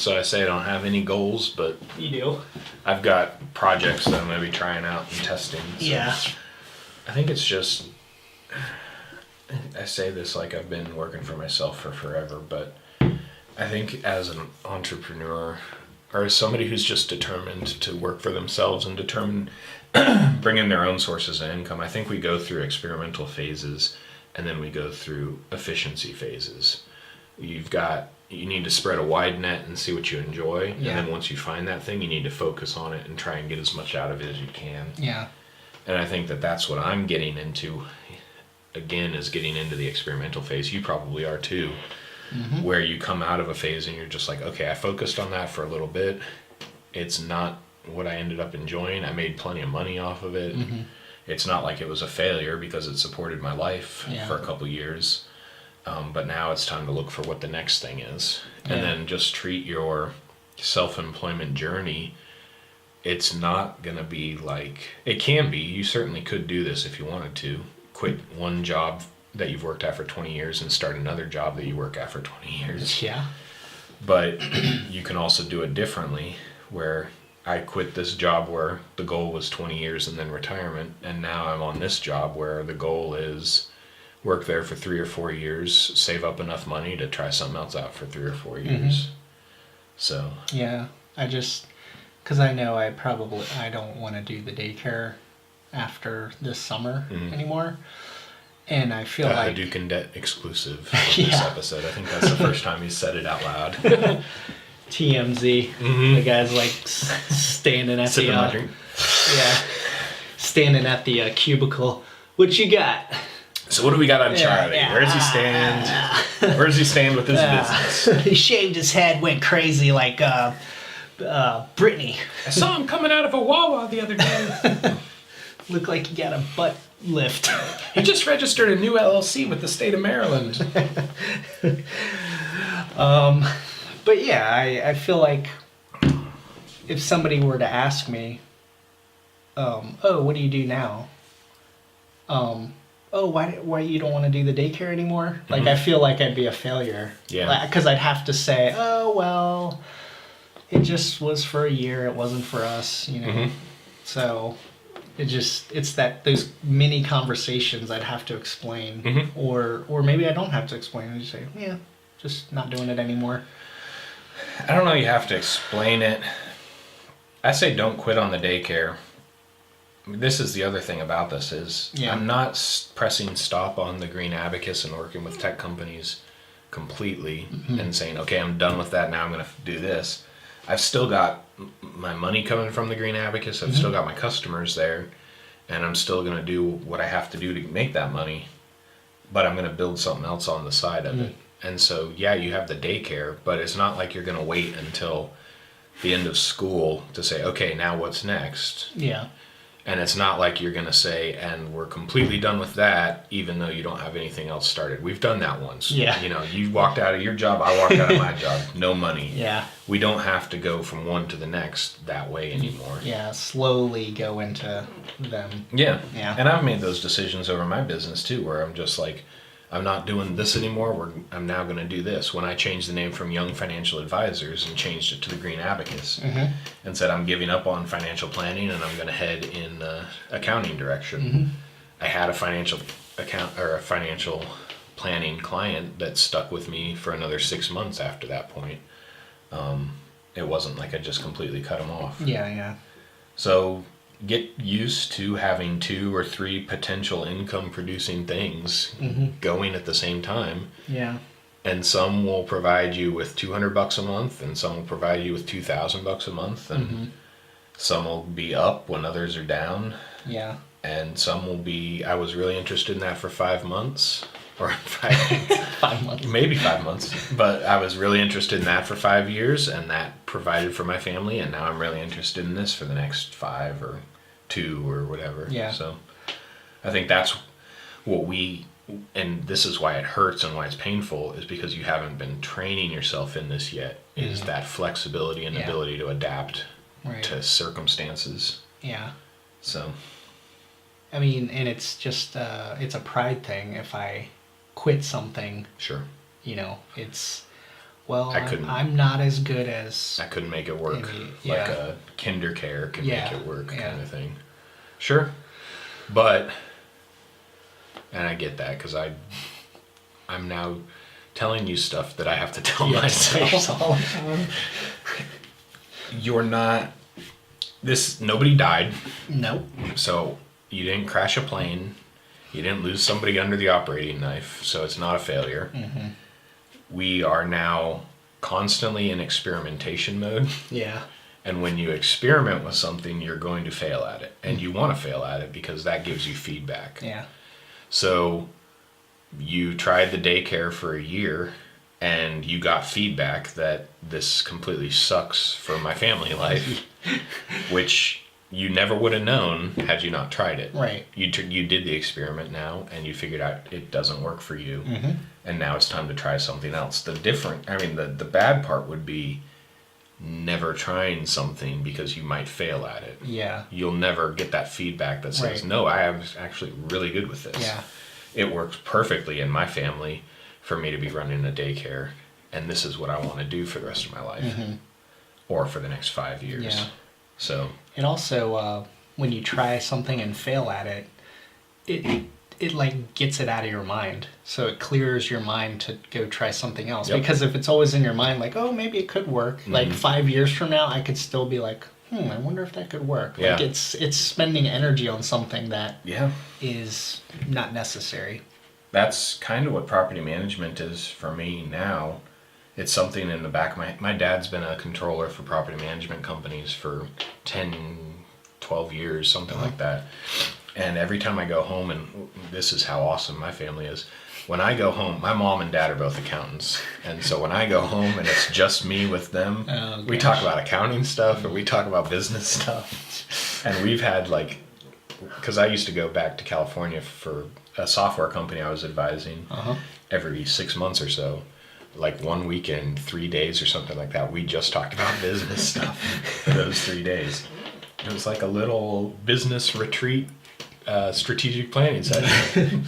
so I say I don't have any goals, but You do. I've got projects that I'm going to be trying out and testing. So Yeah. I think it's just, I say this like I've been working for myself for forever, but I think as an entrepreneur, or as somebody who's just determined to work for themselves and determined bring in their own sources of income, I think we go through experimental phases and then we go through efficiency phases. You need to spread a wide net and see what you enjoy. Yeah. And then once you find that thing, you need to focus on it and try and get as much out of it as you can. Yeah. And I think that that's what I'm getting into, again, is getting into the experimental phase. You probably are too, where you come out of a phase and you're just like, okay, I focused on that for a little bit. It's not what I ended up enjoying. I made plenty of money off of it. It's not like it was a failure because it supported my life for a couple years. But now it's time to look for what the next thing is. And then just treat your self-employment journey. It's not going to be like, it can be, you certainly could do this if you wanted to. Quit one job that you've worked at for 20 years and start another job that you work at for 20 years. Yeah. But you can also do it differently, where I quit this job where the goal was 20 years and then retirement, and now I'm on this job where the goal is work there for 3 or 4 years, save up enough money to try something else out for 3 or 4 years. So Yeah. Because I know I don't want to do the daycare after this summer anymore. And I feel like... Hadoken debt exclusive for this episode. I think that's the first time he said it out loud. TMZ. The guy's like standing at Sipping my the... drink. standing at the cubicle. What you got? So what do we got on Charlie? Where does he stand? Where does he stand with his business? He shaved his head, went crazy like Brittany. I saw him coming out of a Wawa the other day. Looked like he got a butt lift. He just registered a new LLC with the state of Maryland. But yeah, I feel like if somebody were to ask me, oh, what do you do now? Oh, why you don't want to do the daycare anymore? Like, I feel like I'd be a failure. Yeah. Because I'd have to say, oh, well, it just was for a year. It wasn't for us, you know. So it's those mini conversations I'd have to explain. Or maybe I don't have to explain. I just say, yeah, just not doing it anymore. I don't know, you have to explain it. I say don't quit on the daycare. This is the other thing about this is I'm not pressing stop on the green abacus and working with tech companies completely and saying, okay, I'm done with that. Now I'm going to do this. I've still got my money coming from the green abacus. I've still got my customers there, and I'm still going to do what I have to do to make that money, but I'm going to build something else on the side of it. And so, yeah, you have the daycare, but it's not like you're going to wait until the end of school to say, okay, now what's next? Yeah. And it's not like you're going to say, and we're completely done with that, even though you don't have anything else started. We've done that once. Yeah. You know, you walked out of your job, I walked out of my job, no money. Yeah. We don't have to go from one to the next that way anymore. Yeah, slowly go into them. Yeah. Yeah. And I've made those decisions over my business too, where I'm just like, I'm not doing this anymore. I'm now going to do this. When I changed the name from Young Financial Advisors and changed it to the Green Abacus and said I'm giving up on financial planning and I'm going to head in accounting direction. I had a financial planning client that stuck with me for another 6 months after that point. It wasn't like I just completely cut him off. Yeah. So get used to having 2 or 3 potential income producing things going at the same time. Yeah. And some will provide you with $200 a month, and some will provide you with $2,000 a month, and some will be up when others are down. Yeah. And some will be, I was really interested in that for 5 months, or 5 months, maybe 5 months, but I was really interested in that for 5 years, and that provided for my family, and now I'm really interested in this for the next 5 or 2 or whatever. Yeah. So I think that's what and this is why it hurts and why it's painful, is because you haven't been training yourself in this yet, is that flexibility and ability to adapt to circumstances. Yeah. So I mean, and it's just it's a pride thing. If I quit something, sure, you know, it's well, I couldn't. I'm not as good as. I couldn't make it work. Yeah. Like a kinder care can Yeah, make it work yeah. kind of thing. Sure. But, and I get that because I'm now telling you stuff that I have to tell myself. all the time. You're not, nobody died. Nope. So you didn't crash a plane. You didn't lose somebody under the operating knife. So it's not a failure. Mm-hmm. We are now constantly in experimentation mode. Yeah. And when you experiment with something, you're going to fail at it. And you want to fail at it because that gives you feedback. Yeah. So you tried the daycare for a year and you got feedback that this completely sucks for my family life, which you never would have known had you not tried it. Right. You did the experiment now and you figured out it doesn't work for you. Mm-hmm. And now it's time to try something else. The bad part would be never trying something because you might fail at it. Yeah. You'll never get that feedback that says, Right. no, I am actually really good with this. Yeah. It works perfectly in my family for me to be running a daycare, and this is what I want to do for the rest of my life, Mm-hmm. or for the next 5 years. Yeah. So It also, when you try something and fail at it, it like gets it out of your mind. So it clears your mind to go try something else. Yep. Because if it's always in your mind, like, oh, maybe it could work. Mm-hmm. Like 5 years from now, I could still be like, I wonder if that could work. Yeah. Like it's spending energy on something that yeah, is not necessary. that's kind of what property management is for me now. It's something in the back of my dad's been a controller for property management companies for 10, 12 years, something like that. And every time I go home, and this is how awesome my family is, when I go home, my mom and dad are both accountants. And so when I go home and it's just me with them, Oh, we gosh. talk about accounting stuff or we talk about business stuff. And we've had because I used to go back to California for a software company I was advising every 6 months or so. Like 1 weekend, 3 days or something like that. We just talked about business stuff for those 3 days. It was like a little business retreat, strategic planning session.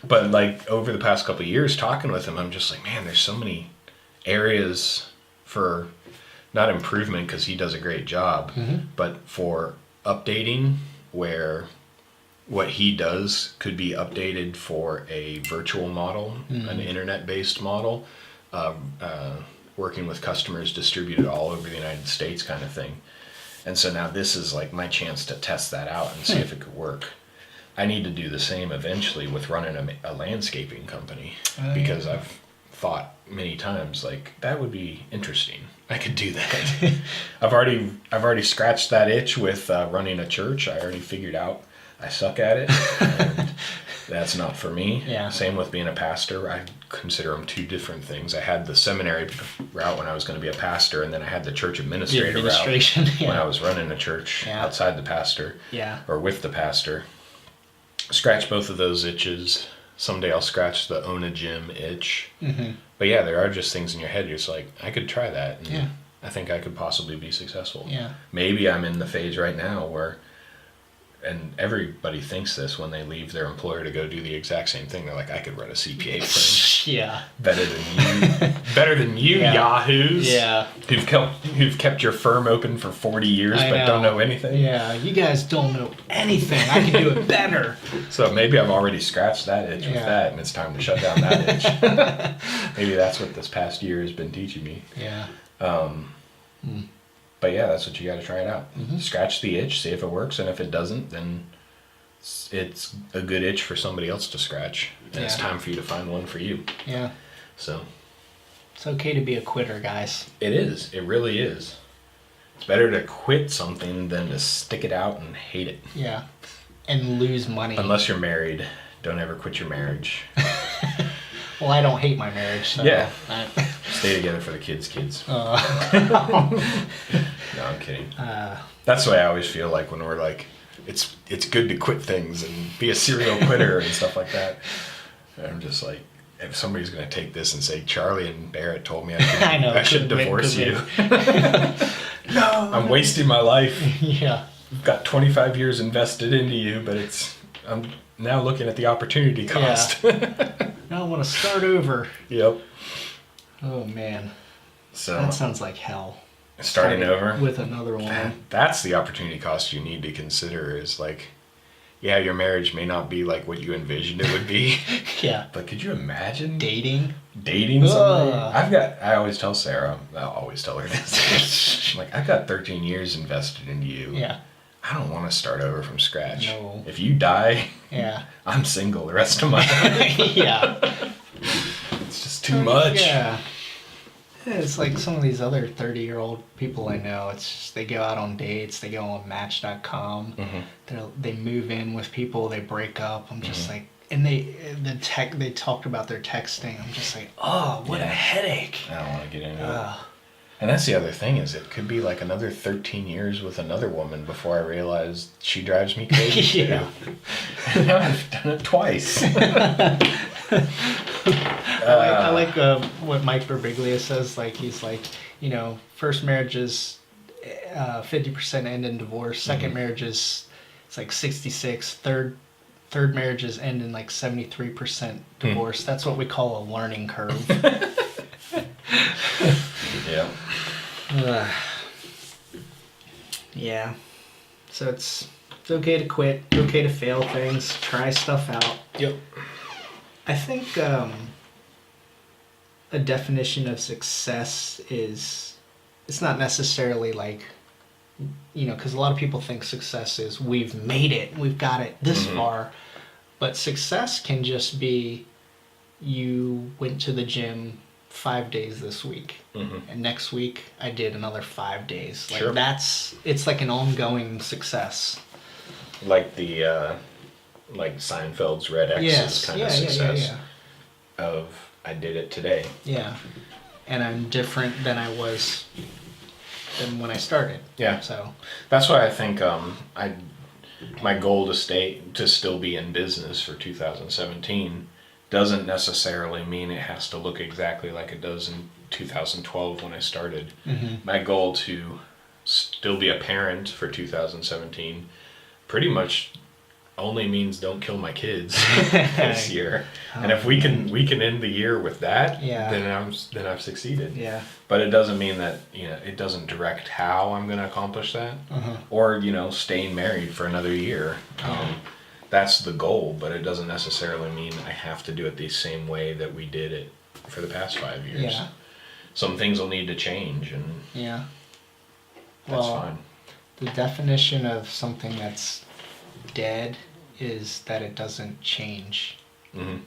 But like over the past couple of years talking with him, I'm just like, man, there's so many areas for not improvement because he does a great job, but for updating where what he does could be updated for a virtual model, an internet-based model, working with customers distributed all over the United States kind of thing. And so now this is like my chance to test that out and see if it could work. I need to do the same eventually with running a landscaping company because I've thought many times like that would be interesting. I could do that. I've already scratched that itch with running a church. I already figured out I suck at it. And that's not for me. Yeah. Same with being a pastor. I consider them two different things. I had the seminary route when I was going to be a pastor, and then I had the church administrator route when I was running a church outside the pastor or with the pastor. Scratch both of those itches. Someday I'll scratch the own a gym itch. But yeah, there are just things in your head. You're just like, I could try that. And I think I could possibly be successful. Yeah. Maybe I'm in the phase right now where, and everybody thinks this when they leave their employer to go do the exact same thing. They're like, I could run a CPA firm. Yeah. Better than you, yahoos. Yeah. Who've kept your firm open for 40 years but don't know anything. Yeah, you guys don't know anything. I can do it better. So maybe I've already scratched that itch with that, and it's time to shut down that itch. Maybe that's what this past year has been teaching me. Yeah. But yeah, that's what you got to try it out. Scratch the itch, see if it works, and if it doesn't, then it's a good itch for somebody else to scratch, and it's time for you to find one for you. Yeah. So it's okay to be a quitter, guys. it is. It really is. It's better to quit something than to stick it out and hate it. Yeah. And lose money. Unless you're married, don't ever quit your marriage. Well, I don't hate my marriage, so Yeah. Stay together for the kids. No, I'm kidding. That's the way I always feel like when we're like, it's good to quit things and be a serial quitter and stuff like that. And I'm just like, if somebody's going to take this and say, Charlie and Barrett told me I should divorce you. No. I'm wasting my life. Yeah. I've got 25 years invested into you, but I'm now looking at the opportunity cost. Now I want to start over. Yep. Oh, man. So That sounds like hell. starting over with another woman. That's the opportunity cost you need to consider. Is like, yeah, your marriage may not be like what you envisioned it would be. Yeah. But could you imagine Dating somebody? Ugh. I always tell Sarah, I'll always tell her this. I'm like, I've got 13 years invested into you. Yeah. I don't want to start over from scratch. No. If you die, Yeah. I'm single the rest of my life. Yeah. It's just too much. Yeah. It's like some of these other 30-year-old people I know. It's just they go out on dates. They go on Match.com. They move in with people. They break up. I'm just like, and they talked about their texting. I'm just like, oh, what a headache. I don't want to get into it. And that's the other thing, is it could be like another 13 years with another woman before I realize she drives me crazy too. Yeah. And now I've done it twice. I like what Mike Birbiglia says. Like, he's like, first marriages, 50% end in divorce. Second marriages, it's like 66. Third marriages end in like 73% divorce. That's what we call a learning curve. Yeah. Yeah. So it's okay to quit. It's okay to fail things. Try stuff out. Yep. I think a definition of success is, it's not necessarily like, because a lot of people think success is we've made it, we've got it this far. But success can just be you went to the gym 5 days this week, and next week I did another 5 days. Like, Sure. it's like an ongoing success. Like the like Seinfeld's Red X's kind of success of I did it today. Yeah. And I'm different than I was than when I started. Yeah. So That's why I think my goal to still be in business for 2017 doesn't necessarily mean it has to look exactly like it does in 2012 when I started. My goal to still be a parent for 2017 pretty much only means don't kill my kids this year. And if we can end the year with that, then I've succeeded. Yeah. But it doesn't mean that, it doesn't direct how I'm going to accomplish that, or staying married for another year. That's the goal, but it doesn't necessarily mean I have to do it the same way that we did it for the past 5 years. Yeah. Some things will need to change, and that's fine. The definition of something that's dead is that it doesn't change.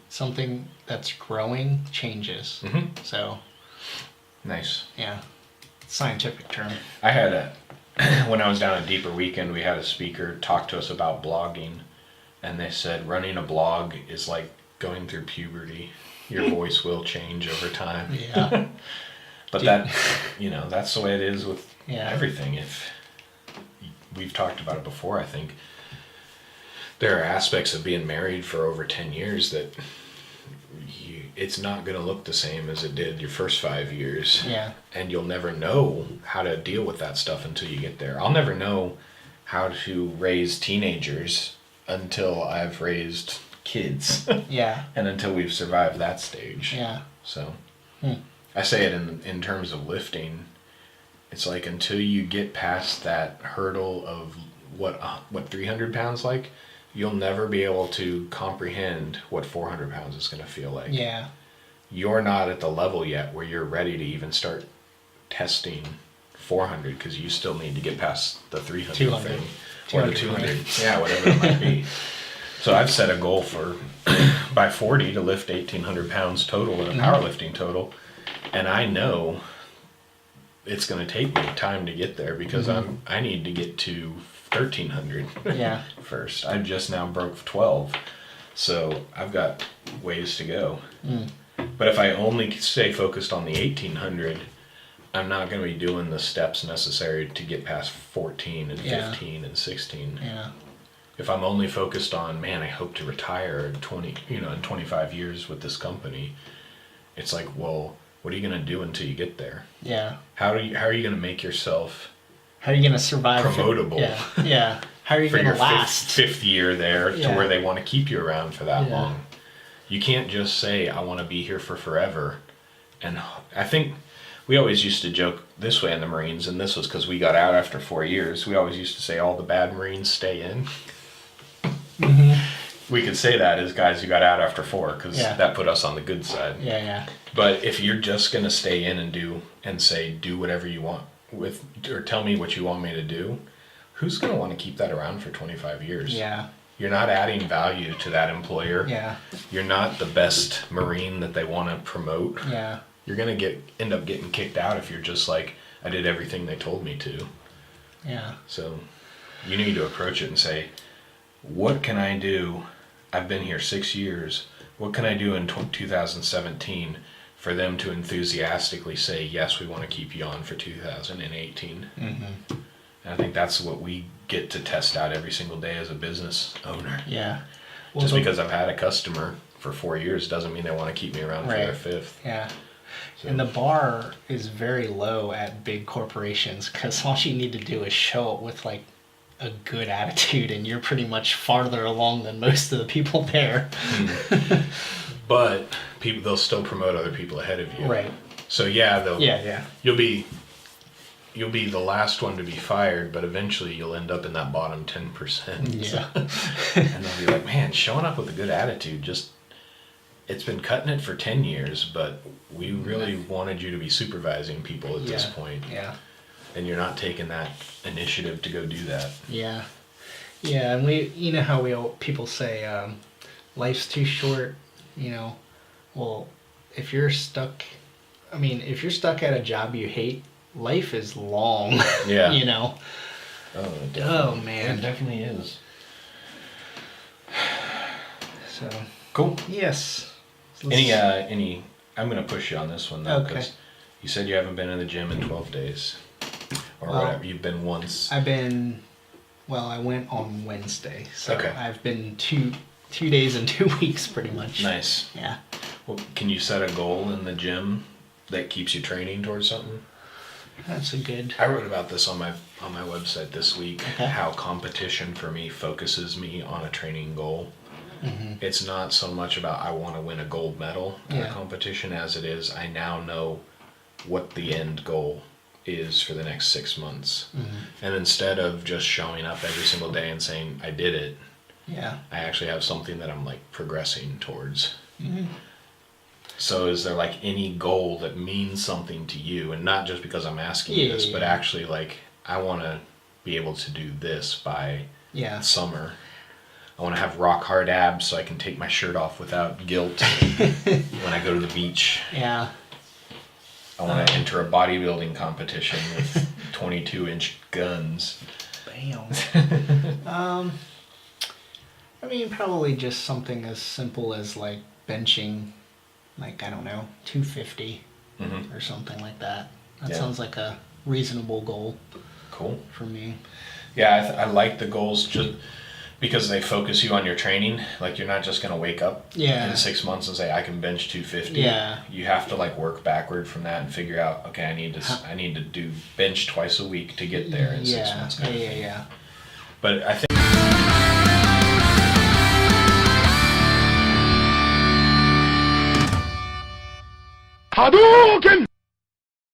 Something that's growing changes. So, Nice. yeah, scientific term. I had when I was down at Deeper Weekend, we had a speaker talk to us about blogging, and they said running a blog is like going through puberty. Your voice will change over time. Yeah. But that's the way it is with everything. If we've talked about it before, I think there are aspects of being married for over 10 years that it's not going to look the same as it did your first 5 years. Yeah. And you'll never know how to deal with that stuff until you get there. I'll never know how to raise teenagers until I've raised kids. Yeah. And until we've survived that stage. Yeah. So I say it in terms of lifting. It's like until you get past that hurdle of what 300 pounds like, you'll never be able to comprehend what 400 pounds is going to feel like. Yeah. You're not at the level yet where you're ready to even start testing 400, because you still need to get past the 300 200. thing. Or the 200. Yeah, whatever it might be. So I've set a goal for by 40 to lift 1,800 pounds total in a powerlifting total. And I know it's going to take me time to get there, because I need to get to 1,300 first. I just now broke 12. So I've got ways to go. But if I only stay focused on the 1,800, I'm not going to be doing the steps necessary to get past 14 and 15 and 16. Yeah. If I'm only focused on, man, I hope to retire in 25 years with this company, it's like, well, what are you going to do until you get there? Yeah. How are you going to make yourself How are you going to survive? promotable? Yeah. How are you for going your to last? fifth year there to where they want to keep you around for that Yeah. long? You can't just say, I want to be here for forever. And I think we always used to joke this way in the Marines, and this was because we got out after 4 years. We always used to say all the bad Marines stay in. We could say that as guys who got out after 4, because that put us on the good side. Yeah. But if you're just going to stay in and do whatever you want or tell me what you want me to do, who's going to want to keep that around for 25 years? Yeah. You're not adding value to that employer. Yeah. You're not the best Marine that they want to promote. Yeah. You're going to end up getting kicked out if you're just like, I did everything they told me to. Yeah. So you need to approach it and say, what can I do? I've been here 6 years. What can I do in 2017 for them to enthusiastically say, yes, we want to keep you on for 2018? And I think that's what we get to test out every single day as a business owner. Yeah. Well, just because I've had a customer for 4 years doesn't mean they want to keep me around for their 5th. Yeah. So. And the bar is very low at big corporations because all you need to do is show up with like a good attitude and you're pretty much farther along than most of the people there. But they'll still promote other people ahead of you. Right. So you'll be the last one to be fired, but eventually you'll end up in that bottom 10%. Yeah. And they'll be like, man, showing up with a good attitude, it's been cutting it for 10 years, but we really wanted you to be supervising people at this point. Yeah. And you're not taking that initiative to go do that. Yeah. Yeah, and you know how people say, life's too short, well, if you're stuck at a job you hate, life is long. Yeah. Oh man. It definitely is. So cool. yes. Any I'm gonna push you on this one though, Okay. because you said you haven't been in the gym in 12 days. Or whatever. You've been once. I went on Wednesday. So okay. I've been two days and 2 weeks pretty much. Nice. Yeah. Well, can you set a goal in the gym that keeps you training towards something? That's a good. I wrote about this on my website this week. Okay. How competition for me focuses me on a training goal. It's not so much about I want to win a gold medal in a competition as it is I now know what the end goal is for the next 6 months. And instead of just showing up every single day and saying I did it, I actually have something that I'm like progressing towards. So is there like any goal that means something to you, and not just because I'm asking you this, but actually like I want to be able to do this by summer. I want to have rock hard abs so I can take my shirt off without guilt when I go to the beach. Yeah. I want to enter a bodybuilding competition with 22-inch guns. Bam. Probably just something as simple as like benching, like, I don't know, 250 or something like that. That sounds like a reasonable goal. Cool. For me. Yeah, I like the goals just because they focus you on your training. Like, you're not just going to wake up in 6 months and say, I can bench 250. Yeah. You have to like work backward from that and figure out, okay, I need to do bench twice a week to get there in 6 months. Yeah. But I think Hadoken!